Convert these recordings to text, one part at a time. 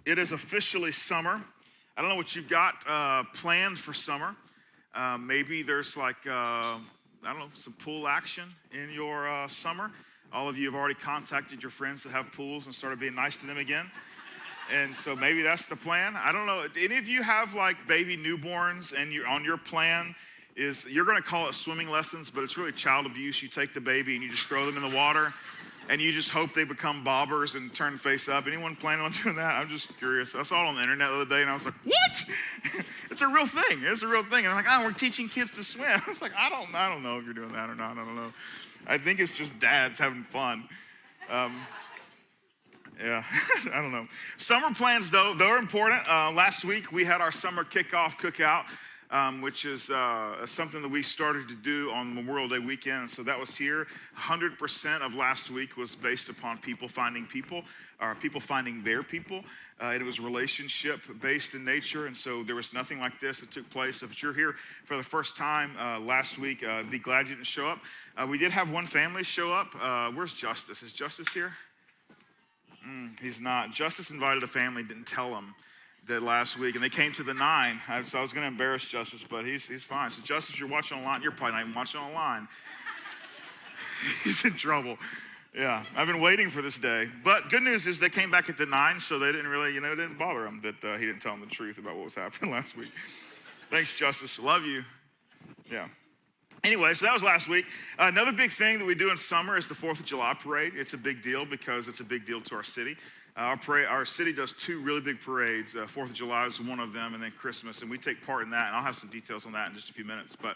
It is officially summer. I don't know what you've got planned for summer. Maybe there's some pool action in your summer. All of you have already contacted your friends that have pools and started being nice to them again. And so maybe that's the plan. I don't know. Any of you have like baby newborns and you're on your plan is you're going to call it swimming lessons, but it's really child abuse. You take the baby and you just throw them in the water and you just hope they become bobbers and turn face up. Anyone planning on doing that? I'm just curious. I saw it on the internet the other day and I was like, what? It's a real thing. It's a real thing. And I'm like, we're teaching kids to swim. I was like, I don't know if you're doing that or not. I don't know. I think it's just dads having fun. Yeah, I don't know. Summer plans, though, they're important. Last week, we had our summer kickoff cookout, which is something that we started to do on Memorial Day weekend. So that was here. 100% of last week was based upon people finding people, or people finding their people. It was relationship-based in nature, and so there was nothing like this that took place. If you're here for the first time last week, be glad you didn't show up. We did have one family show up. Where's Justice? Is Justice here? He's not. Justice invited a family, didn't tell them that last week, and they came to the 9. So I was going to embarrass Justice, but he's fine. So Justice, you're watching online. You're probably not even watching online. He's in trouble. Yeah, I've been waiting for this day. But good news is they came back at the 9, so they didn't really, it didn't bother him that he didn't tell them the truth about what was happening last week. Thanks, Justice. Love you. Yeah. Anyway, so that was last week. Another big thing that we do in summer is the 4th of July parade. It's a big deal because it's a big deal to our city. Our city does 2 really big parades. 4th of July is one of them, and then Christmas, and we take part in that. And I'll have some details on that in just a few minutes. But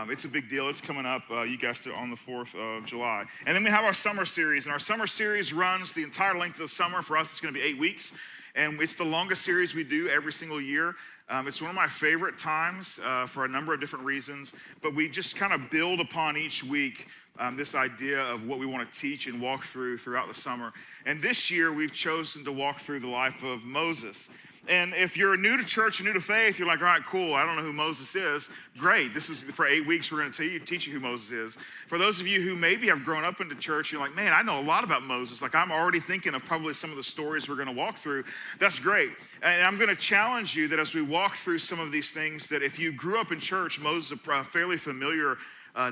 it's a big deal. It's coming up, you guys, on the 4th of July. And then we have our summer series, and our summer series runs the entire length of the summer. For us, it's going to be 8 weeks, and it's the longest series we do every single year. It's one of my favorite times for a number of different reasons, but we just kind of build upon each week this idea of what we want to teach and walk through throughout the summer. And this year, we've chosen to walk through the life of Moses. And if you're new to church and new to faith, you're like, all right, cool, I don't know who Moses is. Great, this is for 8 weeks, we're going to teach you who Moses is. For those of you who maybe have grown up into church, you're like, man, I know a lot about Moses. Like, I'm already thinking of probably some of the stories we're going to walk through. That's great. And I'm going to challenge you that as we walk through some of these things, that if you grew up in church, Moses is a fairly familiar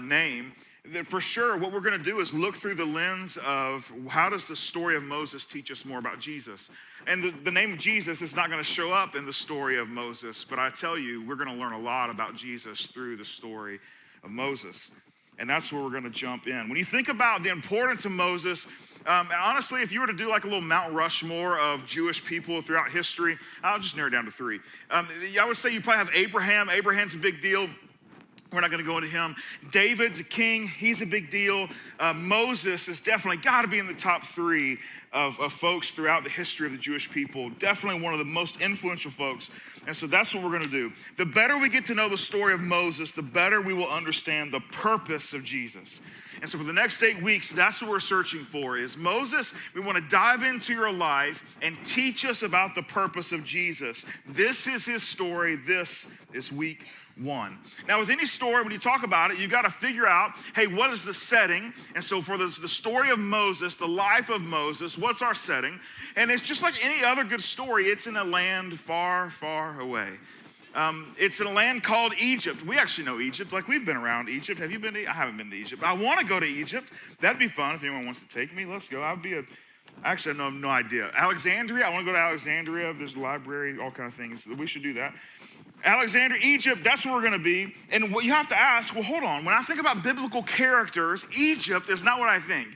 name, that for sure what we're going to do is look through the lens of how does the story of Moses teach us more about Jesus. And the name of Jesus is not going to show up in the story of Moses, but I tell you, we're going to learn a lot about Jesus through the story of Moses. And that's where we're going to jump in. When you think about the importance of Moses, honestly, if you were to do like a little Mount Rushmore of Jewish people throughout history, I'll just narrow it down to 3. I would say you probably have Abraham. Abraham's a big deal. We're not going to go into him. David's a king. He's a big deal. Moses has definitely got to be in the top 3 of folks throughout the history of the Jewish people. Definitely one of the most influential folks. And so that's what we're going to do. The better we get to know the story of Moses, the better we will understand the purpose of Jesus. And so for the next 8 weeks, that's what we're searching for is Moses. We want to dive into your life and teach us about the purpose of Jesus. This is his story. This is week 1. Now, with any story, when you talk about it, you got to figure out, hey, what is the setting? And so for the story of Moses, the life of Moses, what's our setting? And it's just like any other good story. It's in a land far, far away. It's in a land called Egypt. We actually know Egypt. Like, we've been around Egypt. Have you been to? I haven't been to Egypt. I want to go to Egypt. That'd be fun if anyone wants to take me. Let's go. Actually, I have no idea. Alexandria. I want to go to Alexandria. There's a library, all kind of things. We should do that. Alexandria, Egypt, that's where we're going to be. And what you have to ask, well, hold on. When I think about biblical characters, Egypt is not what I think.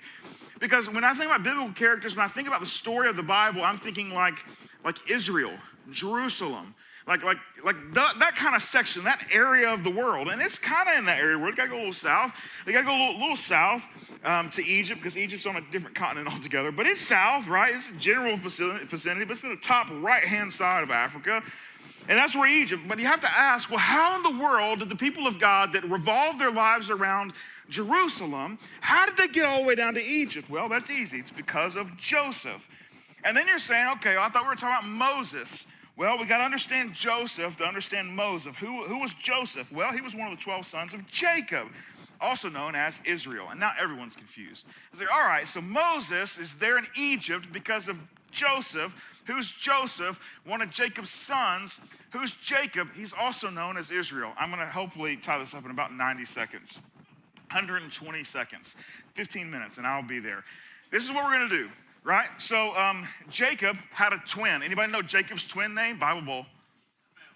Because when I think about biblical characters, when I think about the story of the Bible, I'm thinking like Israel, Jerusalem, like that kind of section, that area of the world. And it's kind of in that area where you got to go a little south. You got to go a little south to Egypt, because Egypt's on a different continent altogether. But it's south, right? It's a general vicinity, but it's in the top right-hand side of Africa. And that's where Egypt, but you have to ask, well, how in the world did the people of God that revolved their lives around Jerusalem, how did they get all the way down to Egypt? Well, that's easy. It's because of Joseph. And then you're saying, okay, well, I thought we were talking about Moses. Well, we got to understand Joseph to understand Moses. Who was Joseph? Well, he was one of the 12 sons of Jacob. also known as Israel. And now everyone's confused. It's like, all right, so Moses is there in Egypt because of Joseph. Who's Joseph? One of Jacob's sons. Who's Jacob? He's also known as Israel. I'm going to hopefully tie this up in about 90 seconds. 120 seconds, 15 minutes, and I'll be there. This is what we're going to do, right? So Jacob had a twin. Anybody know Jacob's twin name? Bible Bowl.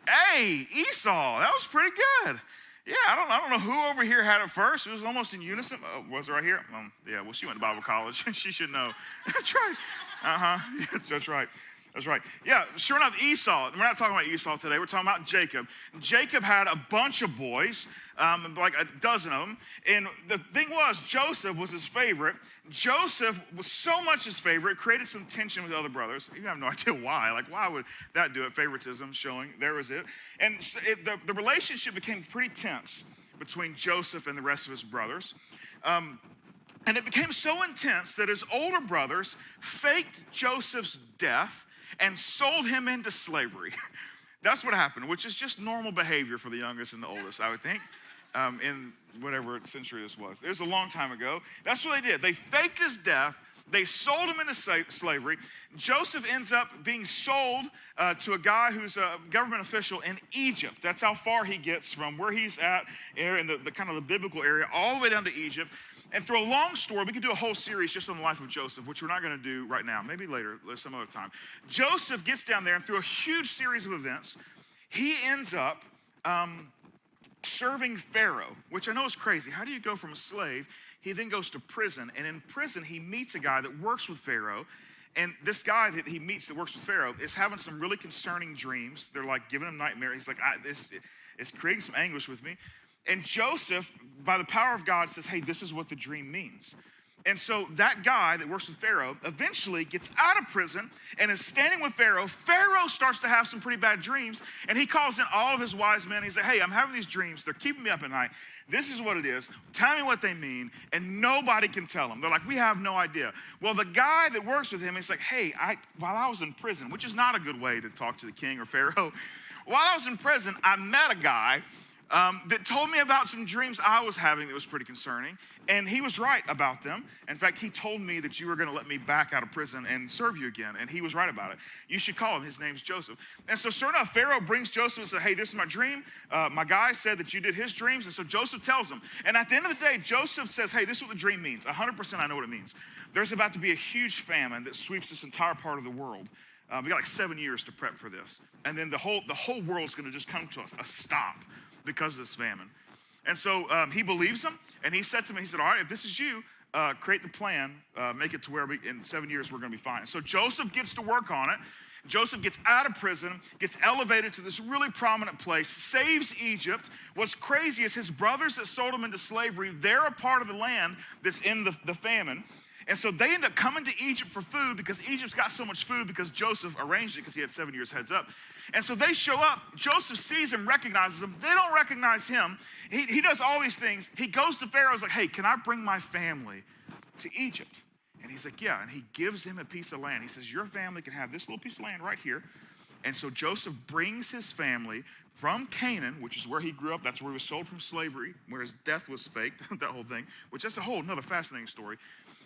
Hey, Esau. That was pretty good. Yeah, I don't know who over here had it first. It was almost in unison. Was it right here? Yeah, well, she went to Bible college. She should know. That's right. Uh-huh. That's right. That's right. Yeah, sure enough, Esau. We're not talking about Esau today. We're talking about Jacob. Jacob had a bunch of boys, like a dozen of them. And the thing was, Joseph was his favorite. Joseph was so much his favorite, it created some tension with the other brothers. You have no idea why. Like, why would that do it? Favoritism showing. There was it. And so the relationship became pretty tense between Joseph and the rest of his brothers. And it became so intense that his older brothers faked Joseph's death and sold him into slavery. That's what happened, which is just normal behavior for the youngest and the oldest, I would think, in whatever century this was. It was a long time ago. That's what they did. They faked his death. They sold him into slavery. Joseph ends up being sold to a guy who's a government official in Egypt. That's how far he gets from where he's at in the kind of the biblical area all the way down to Egypt. And through a long story, we could do a whole series just on the life of Joseph, which we're not going to do right now, maybe later, some other time. Joseph gets down there, and through a huge series of events, he ends up serving Pharaoh, which I know is crazy. How do you go from a slave? He then goes to prison, and in prison, he meets a guy that works with Pharaoh. And this guy that he meets that works with Pharaoh is having some really concerning dreams. They're like giving him nightmares. He's like, this is creating some anguish with me. And Joseph, by the power of God, says, hey, this is what the dream means. And so that guy that works with Pharaoh eventually gets out of prison and is standing with Pharaoh. Pharaoh starts to have some pretty bad dreams, and he calls in all of his wise men. He says, hey, I'm having these dreams. They're keeping me up at night. This is what it is. Tell me what they mean. And nobody can tell him. They're like, we have no idea. Well, the guy that works with him, he's like, hey, while I was in prison, which is not a good way to talk to the king or Pharaoh, while I was in prison, I met a guy that told me about some dreams I was having that was pretty concerning, and he was right about them. In fact, he told me that you were going to let me back out of prison and serve you again, and he was right about it. You should call him. His name's Joseph. And so sure enough, Pharaoh brings Joseph and says, hey, this is my dream. My guy said that you did his dreams, and so Joseph tells him. And at the end of the day, Joseph says, hey, this is what the dream means. 100% I know what it means. There's about to be a huge famine that sweeps this entire part of the world. We got like 7 years to prep for this. And then the whole world's going to just come to a stop because of this famine. And so he believes him, and he said to me, he said, all right, if this is you, create the plan, make it to where in 7 years we're going to be fine. So Joseph gets to work on it. Joseph gets out of prison, gets elevated to this really prominent place, saves Egypt. What's crazy is his brothers that sold him into slavery, they're a part of the land that's in the famine. And so they end up coming to Egypt for food because Egypt's got so much food because Joseph arranged it because he had 7 years heads up. And so they show up. Joseph sees him, recognizes him. They don't recognize him. He does all these things. He goes to Pharaoh. He's like, hey, can I bring my family to Egypt? And he's like, yeah. And he gives him a piece of land. He says, your family can have this little piece of land right here. And so Joseph brings his family from Canaan, which is where he grew up. That's where he was sold from slavery, where his death was faked, that whole thing, which that's a whole another fascinating story.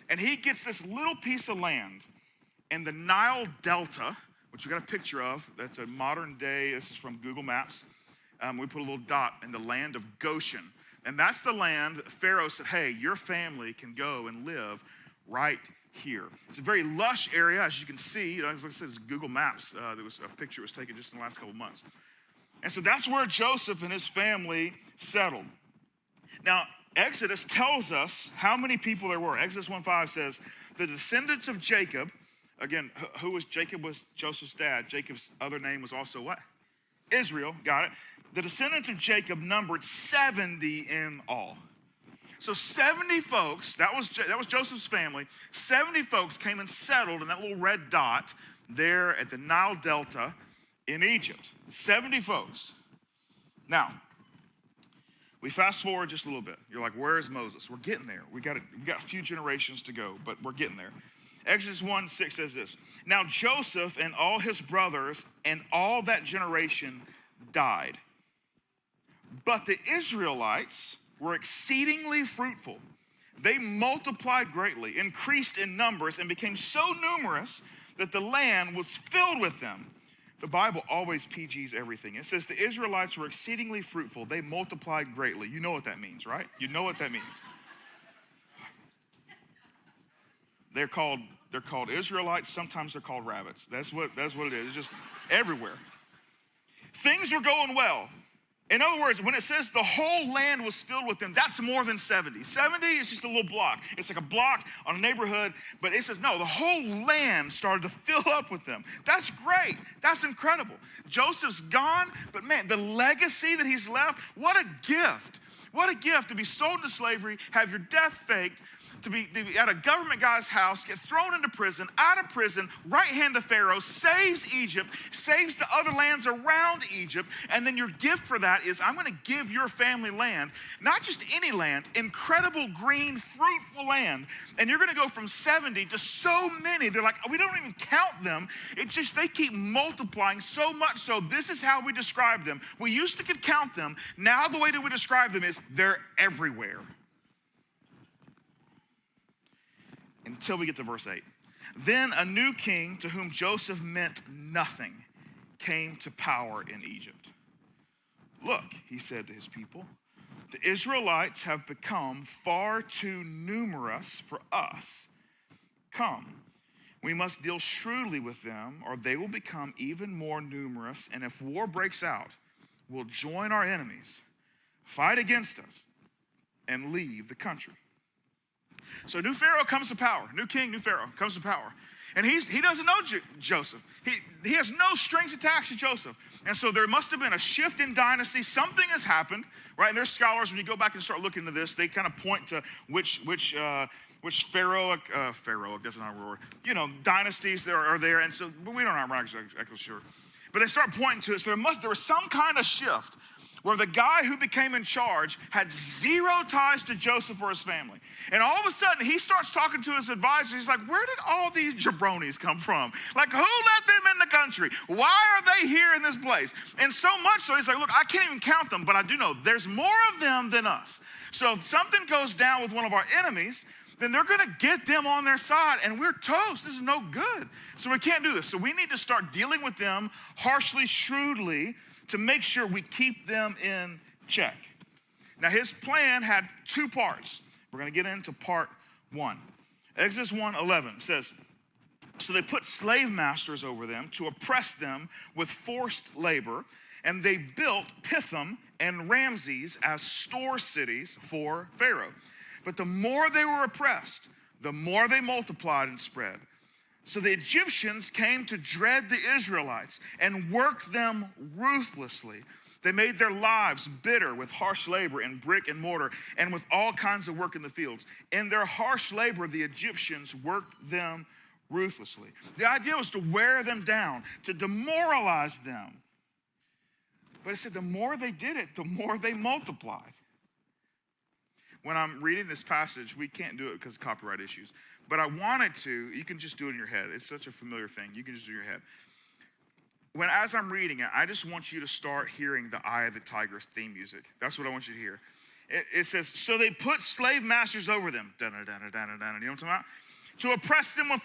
And he gets this little piece of land in the Nile Delta, which we got a picture of. That's a modern day, this is from Google Maps. We put a little dot in the land of Goshen. And that's the land that Pharaoh said, hey, your family can go and live right here. It's a very lush area, as you can see. As I said, it's Google Maps. There was a picture that was taken just in the last couple of months. And so that's where Joseph and his family settled. Now, Exodus tells us how many people there were. Exodus 1:5 says, the descendants of Jacob, again, who was Jacob was Joseph's dad. Jacob's other name was also what? Israel, got it. The descendants of Jacob numbered 70 in all. So 70 folks, that was Joseph's family. 70 folks came and settled in that little red dot there at the Nile Delta in Egypt. 70 folks. Now, we fast forward just a little bit. You're like, where is Moses? We're getting there. We got a few generations to go, but we're getting there. Exodus 1:6 says this. Now Joseph and all his brothers and all that generation died. But the Israelites were exceedingly fruitful. They multiplied greatly, increased in numbers, and became so numerous that the land was filled with them. The Bible always PGs everything. It says the Israelites were exceedingly fruitful. They multiplied greatly. You know what that means, right? You know what that means. They're called Israelites. Sometimes they're called rabbits. That's what it is. It's just everywhere. Things were going well. In other words, when it says the whole land was filled with them, that's more than 70. 70 is just a little block. It's like a block on a neighborhood, but it says, no, the whole land started to fill up with them. That's great. That's incredible. Joseph's gone, but man, the legacy that he's left, what a gift. What a gift to be sold into slavery, have your death faked, to be at a government guy's house, get thrown into prison, out of prison, right hand to Pharaoh, saves Egypt, saves the other lands around Egypt, and then your gift for that is, I'm going to give your family land, not just any land, incredible green, fruitful land, and you're going to go from 70 to so many, they're like, we don't even count them, it's just they keep multiplying so much so this is how we describe them. We used to could count them, now the way that we describe them is they're everywhere. Until we get to verse 8. Then a new king to whom Joseph meant nothing came to power in Egypt. Look, he said to his people, the Israelites have become far too numerous for us. Come, we must deal shrewdly with them, or they will become even more numerous, and if war breaks out, we'll join our enemies, fight against us, and leave the country. So new Pharaoh comes to power. New king, new Pharaoh comes to power. And he doesn't know Joseph. He has no strings attached to Joseph. And so there must have been a shift in dynasty. Something has happened, right? And there's scholars, when you go back and start looking into this, they kind of point to which pharaohic, that's not a word, dynasties there are there. And so, but we're not actually sure. But they start pointing to it. So there was some kind of shift where the guy who became in charge had zero ties to Joseph or his family. And all of a sudden, he starts talking to his advisors. He's like, where did all these jabronis come from? Like, who let them in the country? Why are they here in this place? And so much so, he's like, look, I can't even count them, but I do know there's more of them than us. So if something goes down with one of our enemies, then they're going to get them on their side, and we're toast. This is no good. So we can't do this. So we need to start dealing with them harshly, shrewdly, to make sure we keep them in check. Now, his plan had two parts. We're going to get into part 1. Exodus 1:11 says, so they put slave masters over them to oppress them with forced labor, and they built Pithom and Ramses as store cities for Pharaoh. But the more they were oppressed, the more they multiplied and spread. So the Egyptians came to dread the Israelites and worked them ruthlessly. They made their lives bitter with harsh labor in brick and mortar and with all kinds of work in the fields. In their harsh labor, the Egyptians worked them ruthlessly. The idea was to wear them down, to demoralize them. But it said the more they did it, the more they multiplied. When I'm reading this passage, we can't do it because of copyright issues. But I wanted to, you can just do it in your head. It's such a familiar thing. You can just do it in your head. As I'm reading it, I just want you to start hearing the Eye of the Tiger theme music. That's what I want you to hear. It says, so they put slave masters over them. Da-da-da-da-da-da-da. You know what I'm talking about? To oppress them with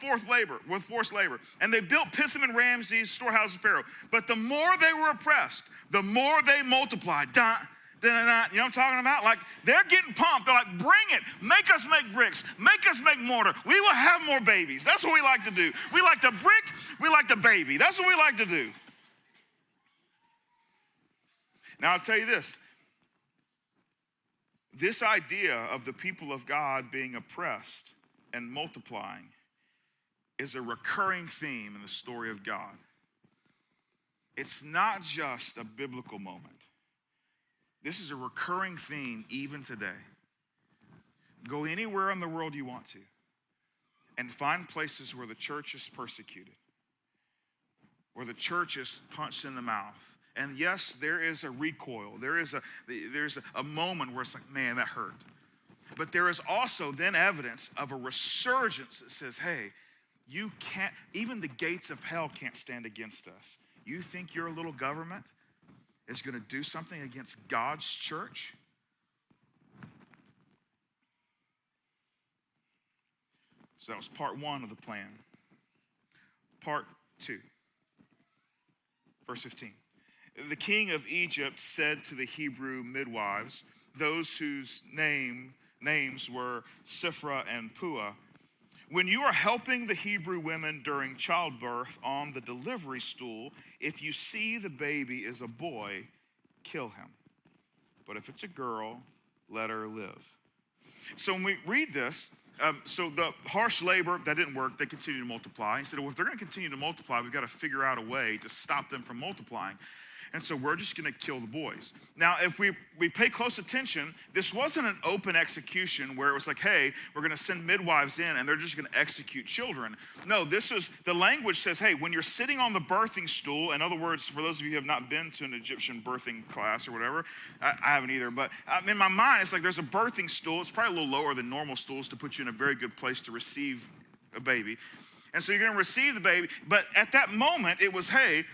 forced labor. And they built Pithom and Ramses, storehouses of Pharaoh. But the more they were oppressed, the more they multiplied. You know what I'm talking about? Like, they're getting pumped. They're like, bring it. Make us make bricks. Make us make mortar. We will have more babies. That's what we like to do. We like to brick. We like to baby. That's what we like to do. Now, I'll tell you this. This idea of the people of God being oppressed and multiplying is a recurring theme in the story of God. It's not just a biblical moment. This is a recurring theme even today. Go anywhere in the world you want to and find places where the church is persecuted, where the church is punched in the mouth. And yes, there is a recoil. There's a moment where it's like, man, that hurt. But there is also then evidence of a resurgence that says, hey, you can't, even the gates of hell can't stand against us. You think your little government is going to do something against God's church? So that was part one of the plan. Part two, verse 15. The king of Egypt said to the Hebrew midwives, those whose names were Shiphrah and Puah, when you are helping the Hebrew women during childbirth on the delivery stool, if you see the baby is a boy, kill him. But if it's a girl, let her live. So when we read this, so the harsh labor, that didn't work. They continued to multiply. He said, well, if they're going to continue to multiply, we've got to figure out a way to stop them from multiplying. And so we're just going to kill the boys. Now, if we pay close attention, this wasn't an open execution where it was like, hey, we're going to send midwives in and they're just going to execute children. No, the language says, hey, when you're sitting on the birthing stool, in other words, for those of you who have not been to an Egyptian birthing class or whatever, I haven't either, but in my mind, it's like there's a birthing stool. It's probably a little lower than normal stools to put you in a very good place to receive a baby. And so you're going to receive the baby. But at that moment, it was, hey,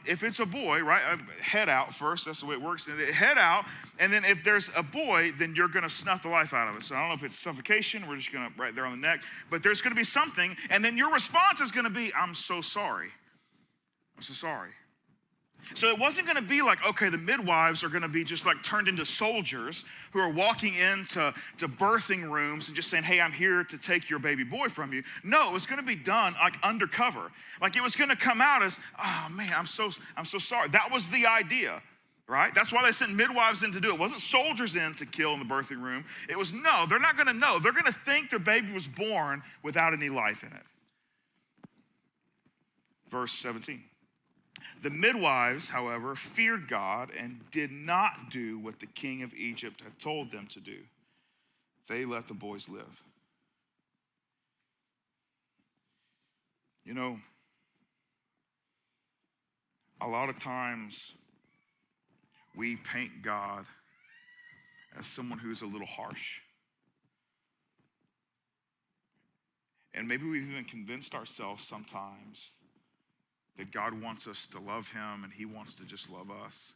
if it's a boy, right, head out first. That's the way it works. Head out, and then if there's a boy, then you're going to snuff the life out of it. So I don't know if it's suffocation. We're just going to right there on the neck. But there's going to be something, and then your response is going to be, I'm so sorry. I'm so sorry. So it wasn't going to be like, okay, the midwives are going to be just like turned into soldiers who are walking into birthing rooms and just saying, hey, I'm here to take your baby boy from you. No, it was going to be done like undercover. Like it was going to come out as, oh man, I'm so sorry. That was the idea, right? That's why they sent midwives in to do it. It wasn't soldiers in to kill in the birthing room. It was, no, they're not going to know. They're going to think their baby was born without any life in it. Verse 17. The midwives, however, feared God and did not do what the king of Egypt had told them to do. They let the boys live. You know, a lot of times we paint God as someone who's a little harsh. And maybe we've even convinced ourselves sometimes that God wants us to love him and he wants to just love us.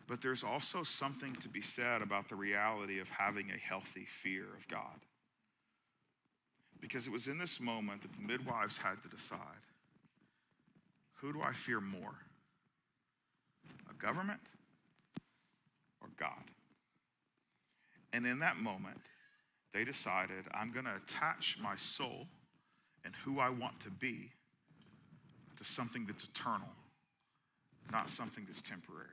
But there's also something to be said about the reality of having a healthy fear of God. Because it was in this moment that the midwives had to decide, who do I fear more? A government or God? And in that moment, they decided, I'm going to attach my soul and who I want to be to something that's eternal, not something that's temporary.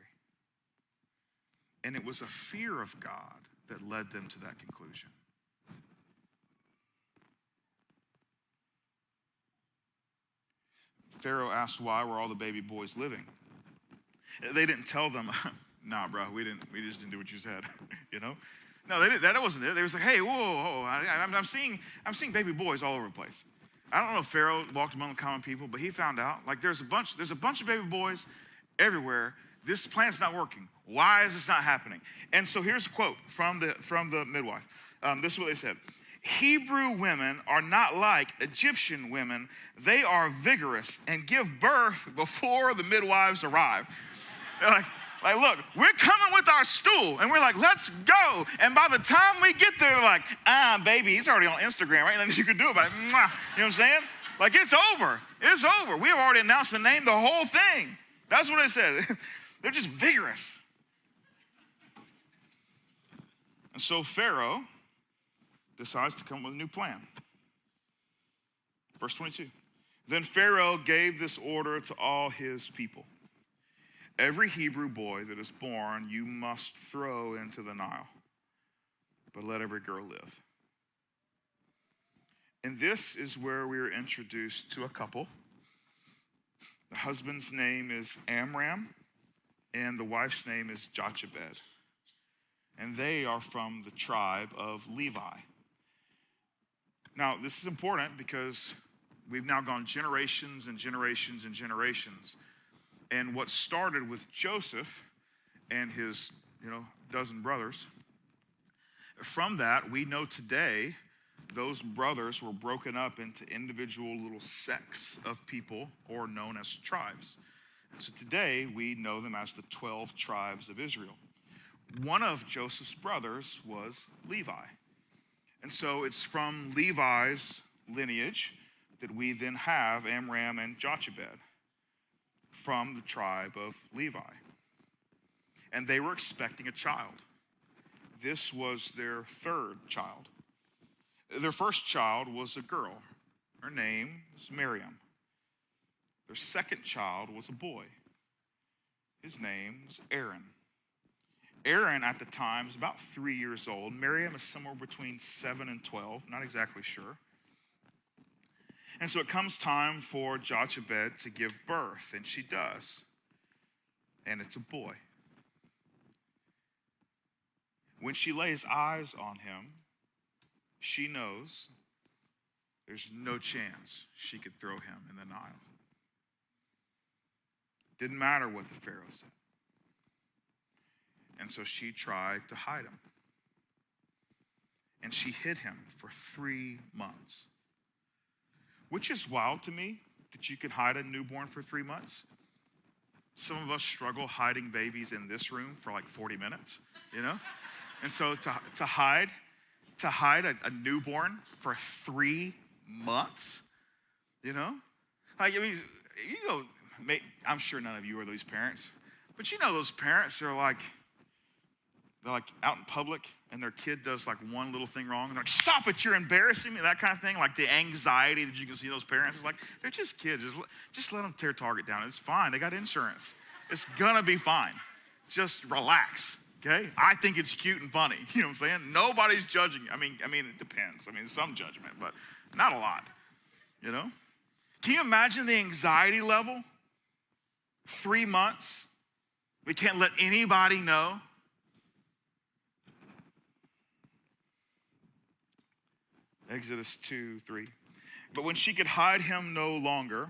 And it was a fear of God that led them to that conclusion. Pharaoh asked, why were all the baby boys living? They didn't tell them, nah, bro, we just didn't do what you said, you know? No, they didn't, that wasn't it. They was like, hey, whoa, I'm seeing baby boys all over the place. I don't know if Pharaoh walked among the common people, but he found out, like there's a bunch of baby boys everywhere. This plan's not working. Why is this not happening? And so here's a quote from the midwife. This is what they said. Hebrew women are not like Egyptian women. They are vigorous and give birth before the midwives arrive. They're like, look, we're coming with our stool. And we're like, let's go. And by the time we get there, they're like, baby, he's already on Instagram, right? And you can do it. Like, mwah. You know what I'm saying? Like, it's over. It's over. We have already announced the name, the whole thing. That's what they said. They're just vigorous. And so Pharaoh decides to come up with a new plan. Verse 22. Then Pharaoh gave this order to all his people. Every Hebrew boy that is born you must throw into the Nile, but let every girl live. And this is where we are introduced to a couple. The husband's name is Amram, and the wife's name is Jochebed. And they are from the tribe of Levi. Now, this is important because we've now gone generations and generations and generations. And what started with Joseph and his, dozen brothers, from that, we know today those brothers were broken up into individual little sects of people, or known as tribes. And so today, we know them as the 12 tribes of Israel. One of Joseph's brothers was Levi. And so it's from Levi's lineage that we then have Amram and Jochebed from the tribe of Levi. And they were expecting a child. This was their third child. Their first child was a girl. Her name was Miriam. Their second child was a boy. His name was Aaron. Aaron at the time was about 3 years old. Miriam is somewhere between 7 and 12, not exactly sure. And so it comes time for Jochebed to give birth, and she does. And it's a boy. When she lays eyes on him, she knows there's no chance she could throw him in the Nile. Didn't matter what the Pharaoh said. And so she tried to hide him. And she hid him for 3 months. Which is wild to me, that you can hide a newborn for 3 months. Some of us struggle hiding babies in this room for like 40 minutes, you know? And so to hide a newborn for 3 months, you know? Like, I mean, you know, I'm sure none of you are those parents, but you know those parents are like, they're like out in public and their kid does like one little thing wrong and they're like, stop it, you're embarrassing me, that kind of thing. Like the anxiety that you can see in those parents is like, they're just kids. Just let them tear Target down. It's fine. They got insurance. It's gonna be fine. Just relax, okay? I think it's cute and funny. You know what I'm saying? Nobody's judging you. I mean, it depends. I mean, some judgment, but not a lot, you know? Can you imagine the anxiety level? 3 months. We can't let anybody know. Exodus 2:3. But when she could hide him no longer,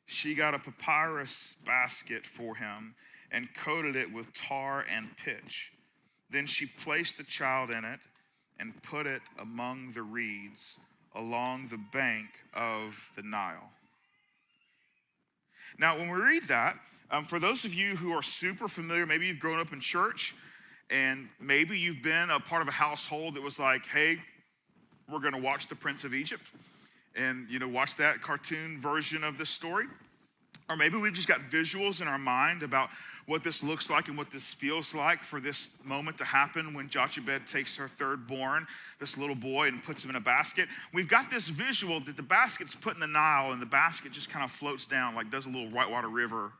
she got a papyrus basket for him and coated it with tar and pitch. Then she placed the child in it and put it among the reeds along the bank of the Nile. Now, when we read that, for those of you who are super familiar, maybe you've grown up in church, and maybe you've been a part of a household that was like, hey, we're going to watch The Prince of Egypt, and, you know, watch that cartoon version of this story. Or maybe we've just got visuals in our mind about what this looks like and what this feels like for this moment to happen when Jochebed takes her third born, this little boy, and puts him in a basket. We've got this visual that the basket's put in the Nile and the basket just kind of floats down, like does a little whitewater river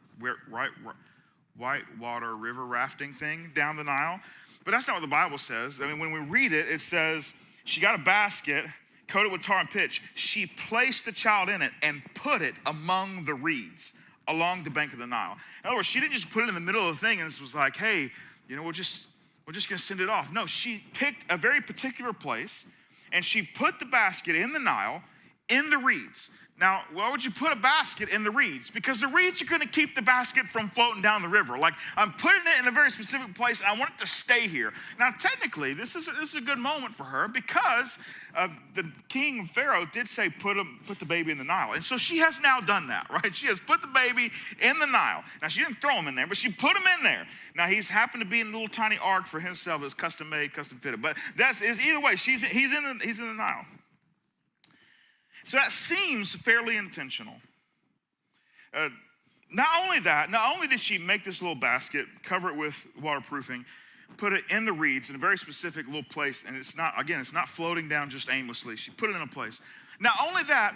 rafting thing down the Nile. But that's not what the Bible says. I mean, when we read it, it says she got a basket coated with tar and pitch. She placed the child in it and put it among the reeds along the bank of the Nile. In other words, she didn't just put it in the middle of the thing and this was like, hey, you know, we're just gonna send it off. No, she picked a very particular place and she put the basket in the Nile in the reeds. Now, why would you put a basket in the reeds? Because the reeds are going to keep the basket from floating down the river. Like, I'm putting it in a very specific place, and I want it to stay here. Now, technically, this is a good moment for her because the king Pharaoh did say put the baby in the Nile. And so she has now done that, right? She has put the baby in the Nile. Now, she didn't throw him in there, but she put him in there. Now, he's happened to be in a little tiny ark for himself. It's custom made, custom fitted. But either way, he's in the Nile. So that seems fairly intentional. Not only did she make this little basket, cover it with waterproofing, put it in the reeds in a very specific little place, and it's not floating down just aimlessly. She put it in a place. Not only that,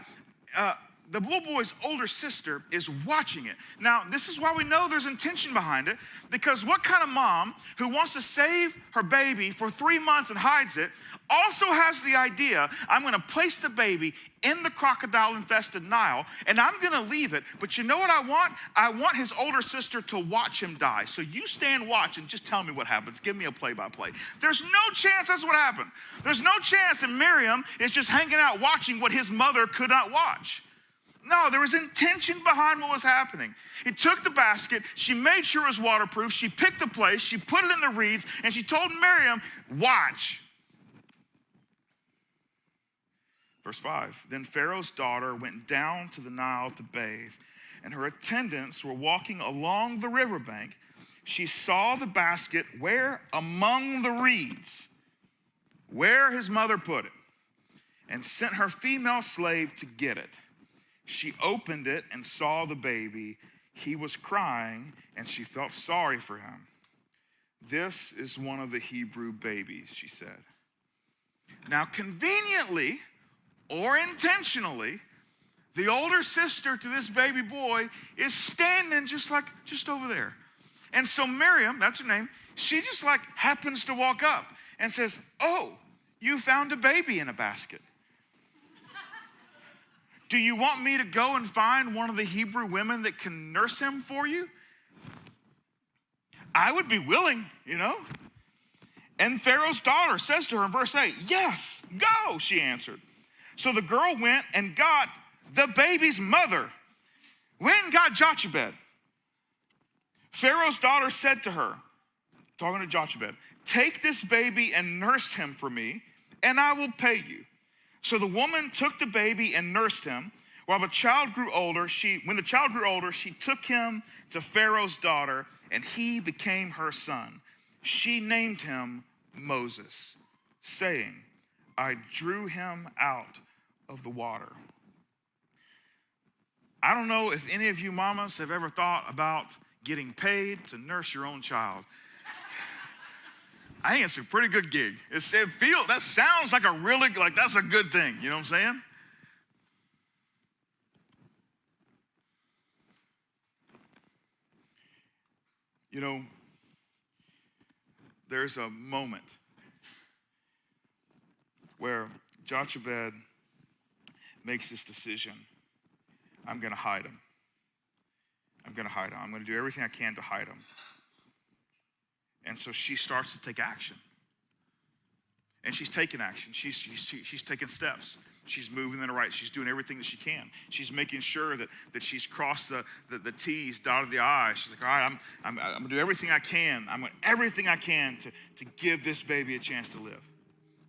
the little boy's older sister is watching it. Now, this is why we know there's intention behind it, because what kind of mom who wants to save her baby for 3 months and hides it also has the idea, I'm going to place the baby in the crocodile-infested Nile, and I'm going to leave it, but you know what I want? I want his older sister to watch him die. So you stand watch and just tell me what happens. Give me a play-by-play. There's no chance that's what happened. There's no chance that Miriam is just hanging out watching what his mother could not watch. No, there was intention behind what was happening. He took the basket, she made sure it was waterproof, she picked a place, she put it in the reeds, and she told Miriam, watch. Verse 5, then Pharaoh's daughter went down to the Nile to bathe, and her attendants were walking along the riverbank. She saw the basket where? Among the reeds, where his mother put it. and sent her female slave to get it. She opened it and saw the baby. He was crying, and she felt sorry for him. This is one of the Hebrew babies, she said. Now, conveniently or intentionally, the older sister to this baby boy is standing just over there. And so Miriam, that's her name, she just happens to walk up and says, "Oh, you found a baby in a basket. Do you want me to go and find one of the Hebrew women that can nurse him for you?" I would be willing, And Pharaoh's daughter says to her in verse 8, "Yes, go," she answered. So the girl went and got the baby's mother, went and got Jochebed. Pharaoh's daughter said to her, talking to Jochebed, "Take this baby and nurse him for me, and I will pay you." So the woman took the baby and nursed him. When the child grew older, she took him to Pharaoh's daughter, and he became her son. She named him Moses, saying, "I drew him out of the water." I don't know if any of you mamas have ever thought about getting paid to nurse your own child. I think it's a pretty good gig. That sounds like that's a good thing. You know what I'm saying? There's a moment where Jochebed makes this decision. I'm going to hide him. I'm going to do everything I can to hide him. And so she starts to take action. And she's taking action. She's taking steps. She's moving in the right. She's doing everything that she can. She's making sure that she's crossed the T's, dotted the I's. She's like, all right, I'm going to do everything I can. I'm going to do everything I can to give this baby a chance to live.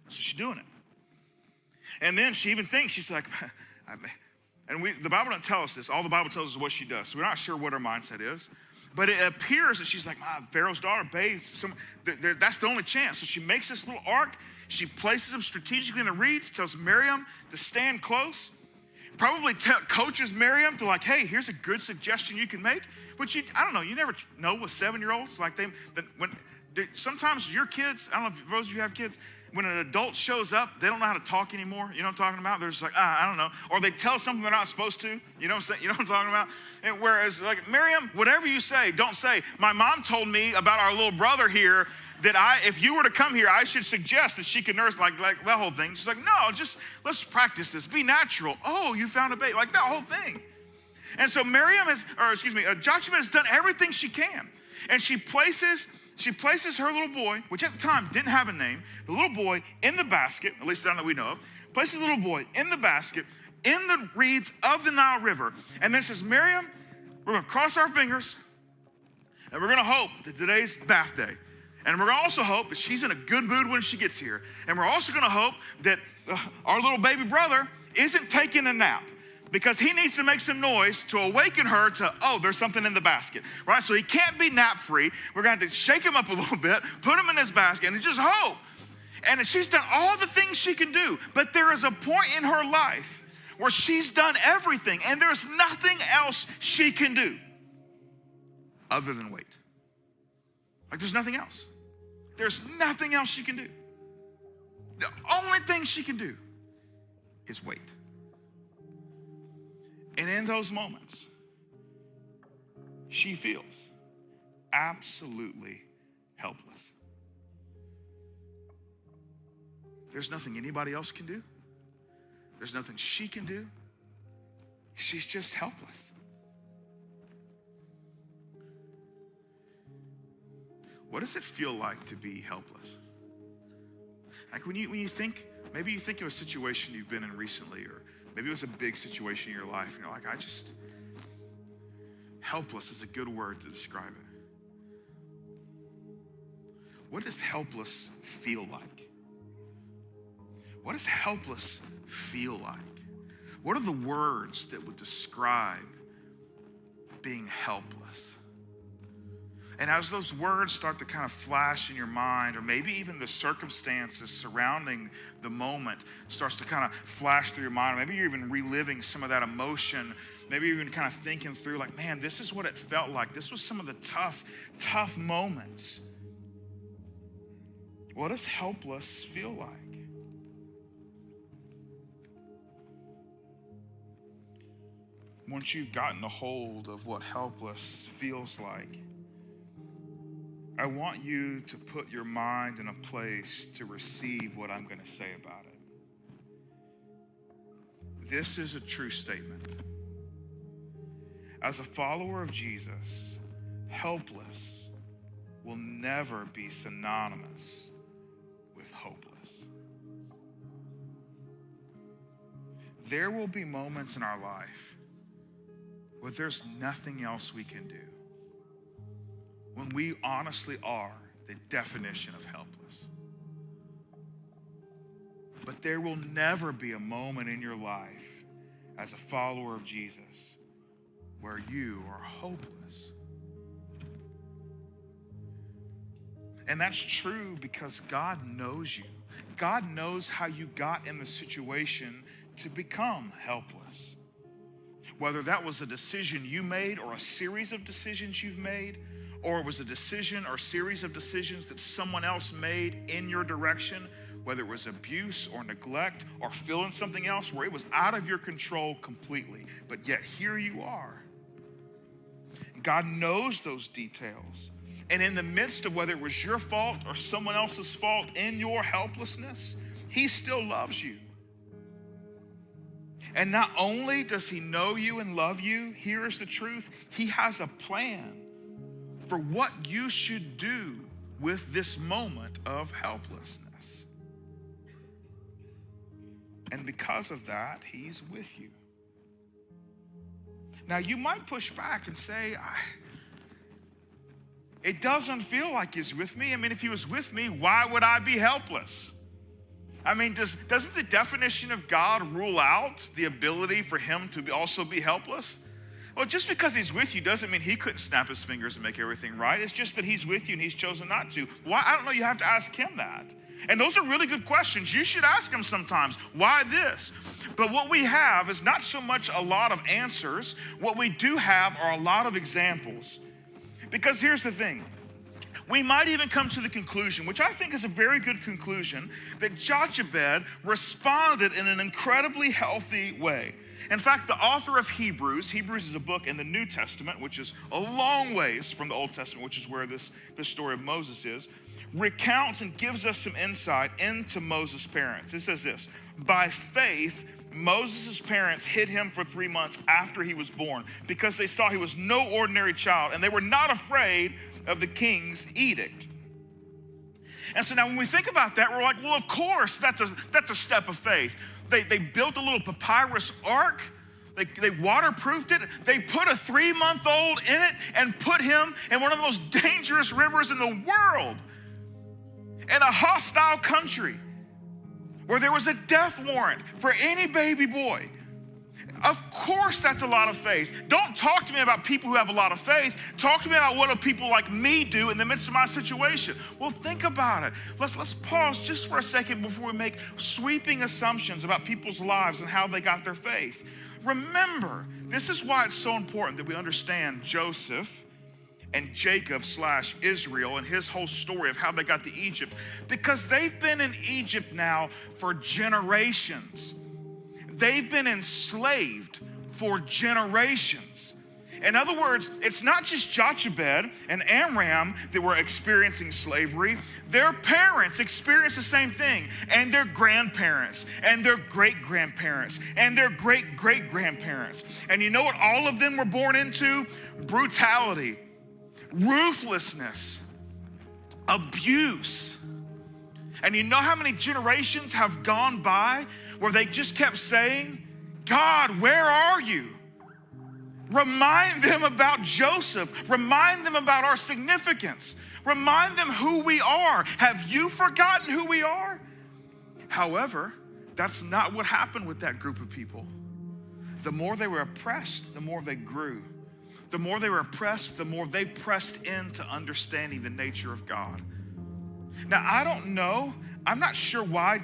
So she's doing it. And then she even thinks, she's like, the Bible doesn't tell us this. All the Bible tells us what she does. So we're not sure what her mindset is. But it appears that she's like, Pharaoh's daughter bathes. That's the only chance. So she makes this little ark. She places him strategically in the reeds, tells Miriam to stand close. Probably coaches Miriam to hey, here's a good suggestion you can make. But I don't know, you never know with 7-year-olds. Sometimes your kids, I don't know if those of you have kids, when an adult shows up, they don't know how to talk anymore. You know what I'm talking about? They're just I don't know. Or they tell something they're not supposed to. You know what I'm saying? You know what I'm talking about? And whereas, Miriam, whatever you say, don't say, "My mom told me about our little brother here that if you were to come here, I should suggest that she could nurse," like that whole thing. She's like, "No, just let's practice this. Be natural. Oh, you found a baby." Like that whole thing. And so Jochebed has done everything she can. And she places her little boy, which at the time didn't have a name, the little boy in the basket, at least that we know of, places the little boy in the basket in the reeds of the Nile River, and then says, "Miriam, we're going to cross our fingers, and we're going to hope that today's bath day. And we're going to also hope that she's in a good mood when she gets here. And we're also going to hope that our little baby brother isn't taking a nap, because he needs to make some noise to awaken her to, there's something in the basket," right? So he can't be nap-free. We're going to have to shake him up a little bit, put him in this basket, and just hope. And she's done all the things she can do, but there is a point in her life where she's done everything, and there's nothing else she can do other than wait. There's nothing else. There's nothing else she can do. The only thing she can do is wait. And in those moments, she feels absolutely helpless. There's nothing anybody else can do. There's nothing she can do. She's just helpless. What does it feel like to be helpless? When you think, maybe you think of a situation you've been in recently, or maybe it was a big situation in your life, and you're like, helpless is a good word to describe it. What does helpless feel like? What does helpless feel like? What are the words that would describe being helpless? And as those words start to kind of flash in your mind, or maybe even the circumstances surrounding the moment starts to kind of flash through your mind, or maybe you're even reliving some of that emotion, maybe you're even kind of thinking through like, man, this is what it felt like. This was some of the tough moments. What does helpless feel like? Once you've gotten a hold of what helpless feels like, I want you to put your mind in a place to receive what I'm going to say about it. This is a true statement. As a follower of Jesus, helpless will never be synonymous with hopeless. There will be moments in our life where there's nothing else we can do, when we honestly are the definition of helpless. But there will never be a moment in your life as a follower of Jesus where you are hopeless. And that's true because God knows you. God knows how you got in the situation to become helpless. Whether that was a decision you made or a series of decisions you've made, or it was a decision or series of decisions that someone else made in your direction, whether it was abuse or neglect or feeling something else where it was out of your control completely, but yet here you are. God knows those details. And in the midst of whether it was your fault or someone else's fault in your helplessness, he still loves you. And not only does he know you and love you, here is the truth, he has a plan for what you should do with this moment of helplessness. And because of that, he's with you. Now, you might push back and say, it doesn't feel like he's with me. I mean, if he was with me, why would I be helpless? I mean, doesn't the definition of God rule out the ability for him to also be helpless? Well, just because he's with you doesn't mean he couldn't snap his fingers and make everything right. It's just that he's with you and he's chosen not to. Why? I don't know. You have to ask him that. And those are really good questions. You should ask him sometimes, why this? But what we have is not so much a lot of answers. What we do have are a lot of examples. Because here's the thing. We might even come to the conclusion, which I think is a very good conclusion, that Jochebed responded in an incredibly healthy way. In fact, the author of Hebrews is a book in the New Testament, which is a long ways from the Old Testament, which is where this story of Moses is, recounts and gives us some insight into Moses' parents. It says this, by faith, Moses' parents hid him for 3 months after he was born because they saw he was no ordinary child and they were not afraid of the king's edict. And so now when we think about that, we're like, well, of course, that's a step of faith. They built a little papyrus ark. They waterproofed it. They put a 3-month-old in it and put him in one of the most dangerous rivers in the world, in a hostile country where there was a death warrant for any baby boy. Of course, that's a lot of faith. Don't talk to me about people who have a lot of faith. Talk to me about what do people like me do in the midst of my situation. Well, think about it. Let's pause just for a second before we make sweeping assumptions about people's lives and how they got their faith. Remember, this is why it's so important that we understand Joseph and Jacob/Israel and his whole story of how they got to Egypt, because they've been in Egypt now for generations. They've been enslaved for generations. In other words, it's not just Jochebed and Amram that were experiencing slavery. Their parents experienced the same thing, and their grandparents, and their great-grandparents, and their great-great-grandparents. And you know what all of them were born into? Brutality, ruthlessness, abuse. And you know how many generations have gone by where they just kept saying, God, where are you? Remind them about Joseph. Remind them about our significance. Remind them who we are. Have you forgotten who we are? However, that's not what happened with that group of people. The more they were oppressed, the more they grew. the more they were oppressed, the more they pressed into understanding the nature of God. Now, I don't know, I'm not sure why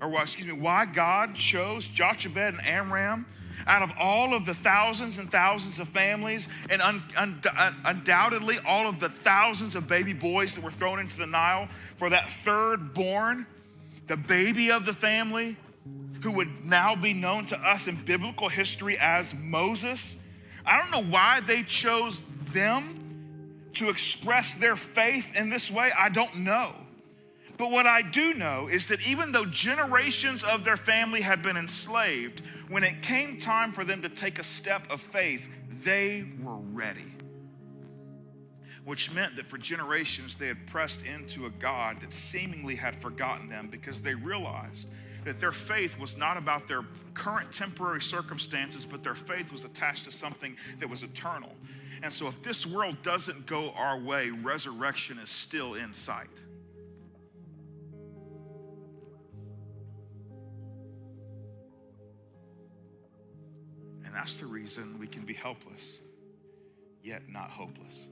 why God chose Jochebed and Amram out of all of the thousands and thousands of families, and undoubtedly all of the thousands of baby boys that were thrown into the Nile, for that third born, the baby of the family, who would now be known to us in biblical history as Moses. I don't know why they chose them to express their faith in this way. I don't know. But what I do know is that even though generations of their family had been enslaved, when it came time for them to take a step of faith, they were ready. Which meant that for generations they had pressed into a God that seemingly had forgotten them, because they realized that their faith was not about their current temporary circumstances, but their faith was attached to something that was eternal. And so if this world doesn't go our way, resurrection is still in sight. And that's the reason we can be helpless, yet not hopeless.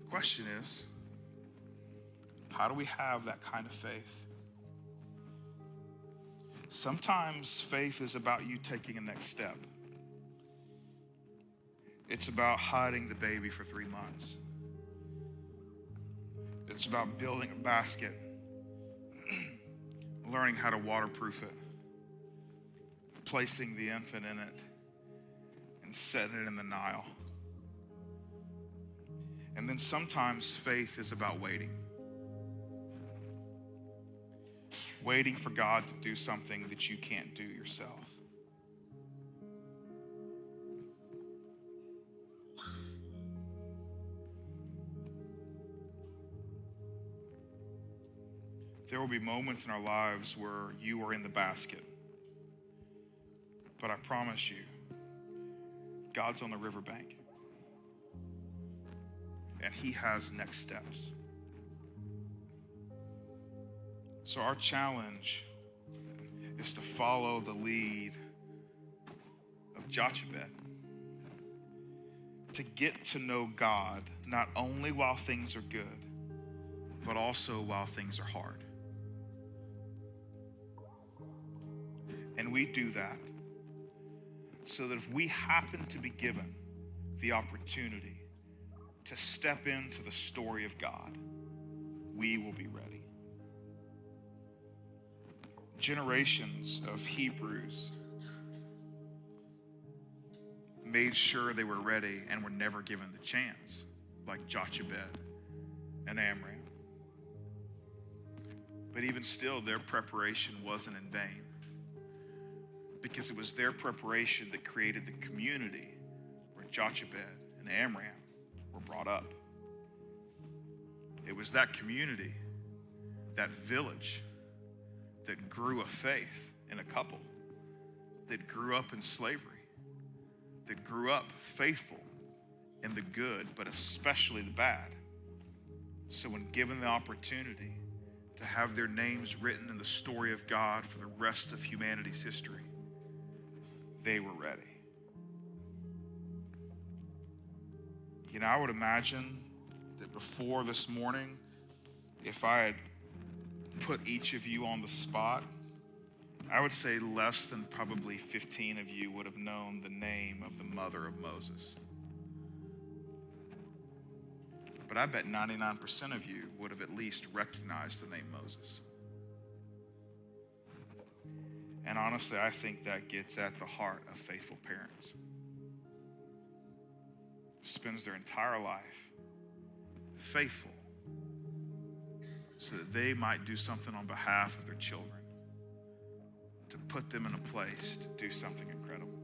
The question is, how do we have that kind of faith? Sometimes faith is about you taking a next step. It's about hiding the baby for 3 months. It's about building a basket, learning how to waterproof it, placing the infant in it, and setting it in the Nile. And then sometimes faith is about waiting. Waiting for God to do something that you can't do yourself. There will be moments in our lives where you are in the basket. But I promise you, God's on the riverbank. And he has next steps. So our challenge is to follow the lead of Jochebed. To get to know God, not only while things are good, but also while things are hard. And we do that so that if we happen to be given the opportunity to step into the story of God, we will be ready. Generations of Hebrews made sure they were ready and were never given the chance, like Jochebed and Amram. But even still, their preparation wasn't in vain, because it was their preparation that created the community where Jochebed and Amram were brought up. It was that community, that village, that grew a faith in a couple, that grew up in slavery, that grew up faithful in the good, but especially the bad. So when given the opportunity to have their names written in the story of God for the rest of humanity's history, they were ready. You know, I would imagine that before this morning, if I had put each of you on the spot, I would say less than probably 15 of you would have known the name of the mother of Moses. But I bet 99% of you would have at least recognized the name Moses. And honestly, I think that gets at the heart of faithful parents. Spends their entire life faithful so that they might do something on behalf of their children, to put them in a place to do something incredible.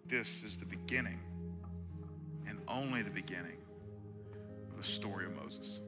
This is the beginning, and only the beginning, of the story of Moses.